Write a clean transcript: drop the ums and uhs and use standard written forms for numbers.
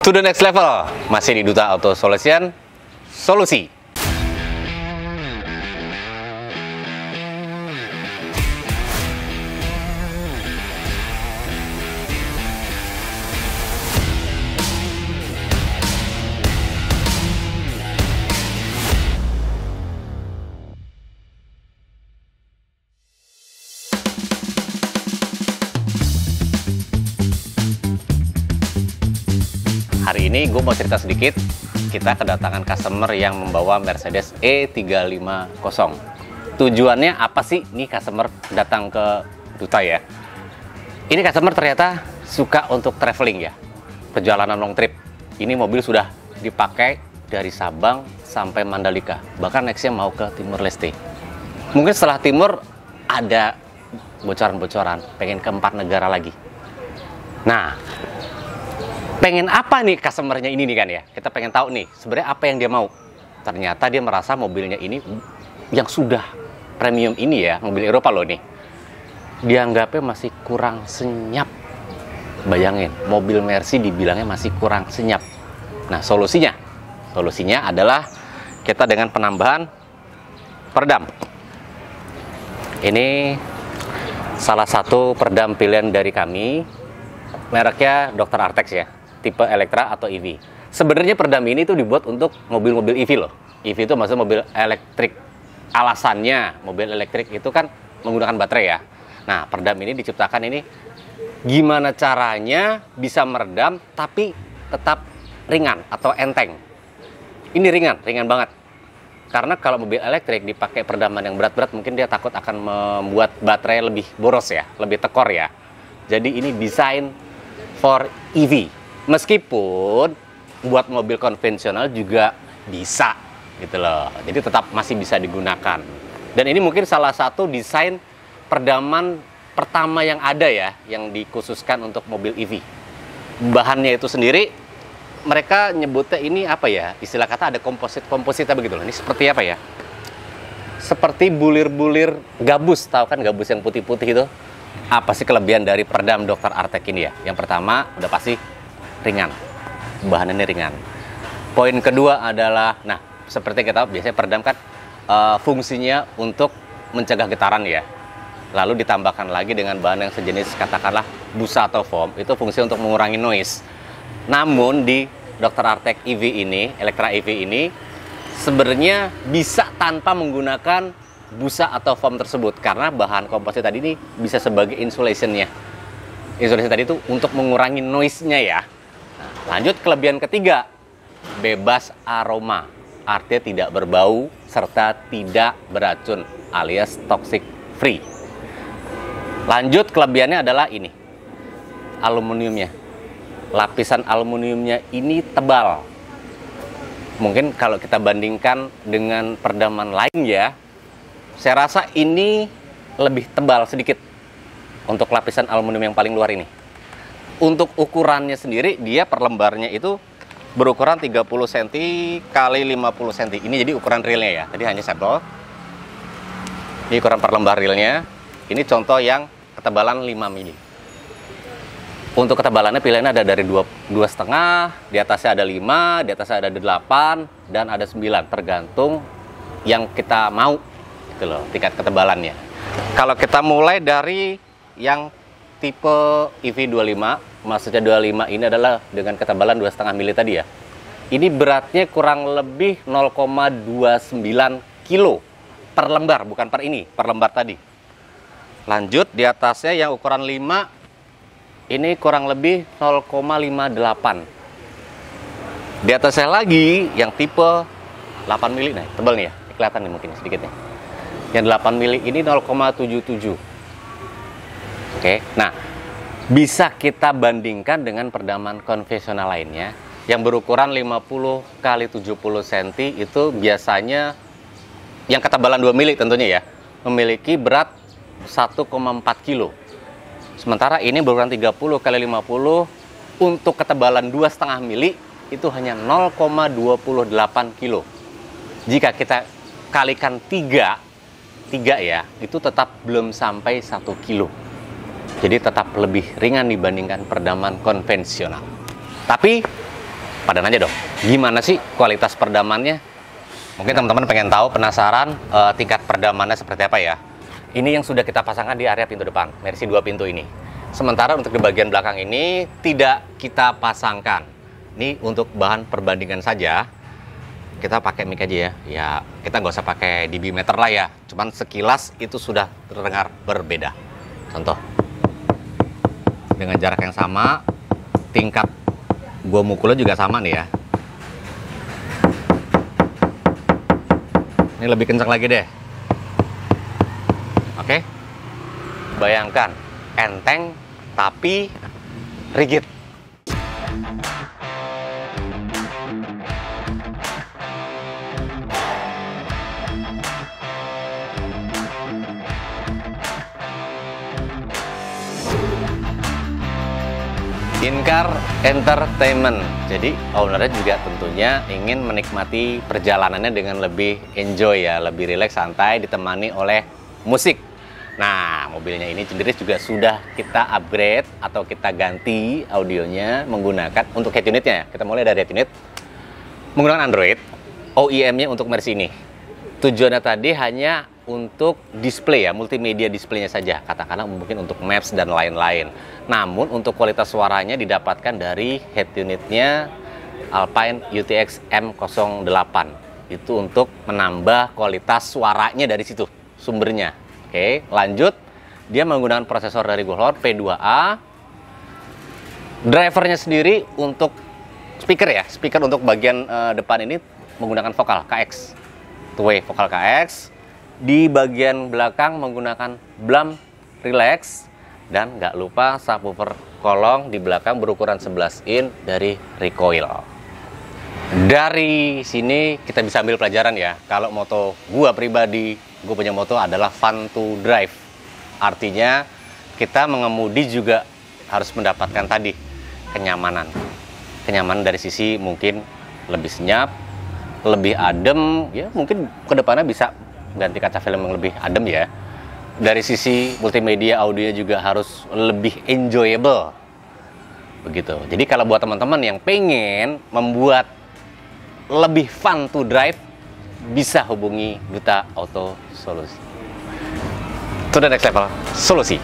To the next level, masih di Duta Auto Solution, solusi. Hari ini gue mau cerita sedikit. Kita kedatangan customer yang membawa Mercedes E350. Tujuannya apa sih nih customer datang ke Duta ya? Ini customer ternyata suka untuk traveling ya, perjalanan long trip. Ini mobil sudah dipakai dari Sabang sampai Mandalika, bahkan nextnya mau ke Timur Leste. Mungkin setelah Timur ada bocoran-bocoran, pengen ke 4 negara lagi. Nah, pengen apa nih customernya ini nih kan ya? Kita pengen tahu nih sebenarnya apa yang dia mau. Ternyata dia merasa mobilnya ini yang sudah premium ini ya, mobil Eropa loh nih, dianggapnya masih kurang senyap. Bayangin, mobil Mercy dibilangnya masih kurang senyap. Nah, solusinya adalah kita dengan penambahan peredam. Ini salah satu peredam pilihan dari kami, mereknya Dr. Artex ya, tipe Electra atau EV. Sebenarnya peredam ini tuh dibuat untuk mobil-mobil EV loh. EV itu maksudnya mobil elektrik. Alasannya mobil elektrik itu kan menggunakan baterai ya. Nah, peredam ini diciptakan ini gimana caranya bisa meredam tapi tetap ringan atau enteng. Ini ringan banget. Karena kalau mobil elektrik dipakai peredaman yang berat-berat, mungkin dia takut akan membuat baterai lebih boros ya, lebih tekor ya. Jadi ini desain for EV. Meskipun buat mobil konvensional juga bisa gitu loh. Jadi tetap masih bisa digunakan. Dan ini mungkin salah satu desain peredaman pertama yang ada ya, yang dikhususkan untuk mobil EV. Bahannya itu sendiri mereka nyebutnya ini apa ya? Istilah kata ada kompositnya begitu loh. Ini seperti apa ya? Seperti bulir-bulir gabus, tahu kan gabus yang putih-putih itu? Apa sih kelebihan dari peredam Dr. Artex ini ya? Yang pertama udah pasti ringan, bahannya ini ringan. Poin kedua adalah, nah seperti kita tahu biasanya peredam kan fungsinya untuk mencegah getaran ya. Lalu ditambahkan lagi dengan bahan yang sejenis katakanlah busa atau foam, itu fungsi untuk mengurangi noise. Namun di Dr. Artex EV ini, Electra EV ini sebenarnya bisa tanpa menggunakan busa atau foam tersebut, karena bahan komposit tadi ini bisa sebagai insulationnya. Insulation tadi itu untuk mengurangi noise-nya ya. Nah, lanjut kelebihan ketiga, bebas aroma, artinya tidak berbau serta tidak beracun alias toxic free. Lanjut kelebihannya adalah ini, aluminiumnya. Lapisan aluminiumnya ini tebal. Mungkin kalau kita bandingkan dengan peredaman lain ya, saya rasa ini lebih tebal sedikit untuk lapisan aluminium yang paling luar ini. Untuk ukurannya sendiri, dia per lembarnya itu berukuran 30 cm kali 50 cm. Ini jadi ukuran realnya ya. Tadi hanya sampel. Ini ukuran per lembar realnya. Ini contoh yang ketebalan 5 mili. Untuk ketebalannya pilihannya ada dari 2,5, di atasnya ada 5, di atasnya ada 8, dan ada 9. Tergantung yang kita mau. Gitu loh, tingkat ketebalannya. Kalau kita mulai dari yang tipe EV25, maksudnya 25 ini adalah dengan ketebalan 2,5 mili tadi ya. Ini beratnya kurang lebih 0,29 kilo per lembar, bukan per ini, per lembar tadi. Lanjut di atasnya yang ukuran 5, ini kurang lebih 0,58. Di atasnya lagi yang tipe 8 mili, nah tebal nih ya, kelihatan nih mungkin sedikitnya. Yang 8 mili ini 0,77. Oke, nah bisa kita bandingkan dengan peredaman konvensional lainnya yang berukuran 50 kali 70 cm itu biasanya yang ketebalan 2 mili tentunya ya, memiliki berat 1,4 kilo. Sementara ini berukuran 30 kali 50 untuk ketebalan 2,5 mili itu hanya 0,28 kilo. Jika kita kalikan 3 ya, itu tetap belum sampai 1 kilo. Jadi tetap lebih ringan dibandingkan peredaman konvensional. Tapi pada nanya dong, gimana sih kualitas peredamannya? Mungkin teman-teman pengen tahu, penasaran tingkat peredamannya seperti apa ya? Ini yang sudah kita pasangkan di area pintu depan, Mercy 2 pintu ini. Sementara untuk di bagian belakang ini tidak kita pasangkan. Ini untuk bahan perbandingan saja. Kita pakai mic aja ya. Ya, kita nggak usah pakai dB meter lah ya. Cuman sekilas itu sudah terdengar berbeda. Contoh. Dengan jarak yang sama, tingkat gua mukulnya juga sama nih ya. Ini lebih kencang lagi deh. Oke. Bayangkan, enteng tapi rigid. In-car entertainment. Jadi ownernya juga tentunya ingin menikmati perjalanannya dengan lebih enjoy ya, lebih rileks, santai, ditemani oleh musik. Nah, mobilnya ini sendiri juga sudah kita upgrade atau kita ganti audionya menggunakan untuk head unitnya ya. Kita mulai dari head unit menggunakan Android, OEM-nya untuk Mercy ini. Tujuannya tadi hanya untuk display ya, multimedia displaynya saja, katakanlah mungkin untuk maps dan lain-lain. Namun untuk kualitas suaranya didapatkan dari head unitnya Alpine UTX M08. Itu untuk menambah kualitas suaranya dari situ, sumbernya. Oke, lanjut. Dia menggunakan prosesor dari Goldhorn P2A. Drivernya sendiri untuk speaker ya, speaker untuk bagian depan ini menggunakan vokal KX. Two-way vokal KX. Di bagian belakang menggunakan Blam Relax, dan nggak lupa subwoofer kolong di belakang berukuran 11 in dari Recoil. Dari sini kita bisa ambil pelajaran ya, kalau moto gua pribadi, gue punya moto adalah fun to drive. Artinya kita mengemudi juga harus mendapatkan tadi kenyamanan. Kenyamanan dari sisi mungkin lebih senyap, lebih adem, ya mungkin kedepannya bisa ganti kaca film yang lebih adem ya. Dari sisi multimedia audionya juga harus lebih enjoyable. Begitu. Jadi kalau buat teman-teman yang pengen membuat lebih fun to drive, bisa hubungi Duta Auto Solusi. To the next level, solusi.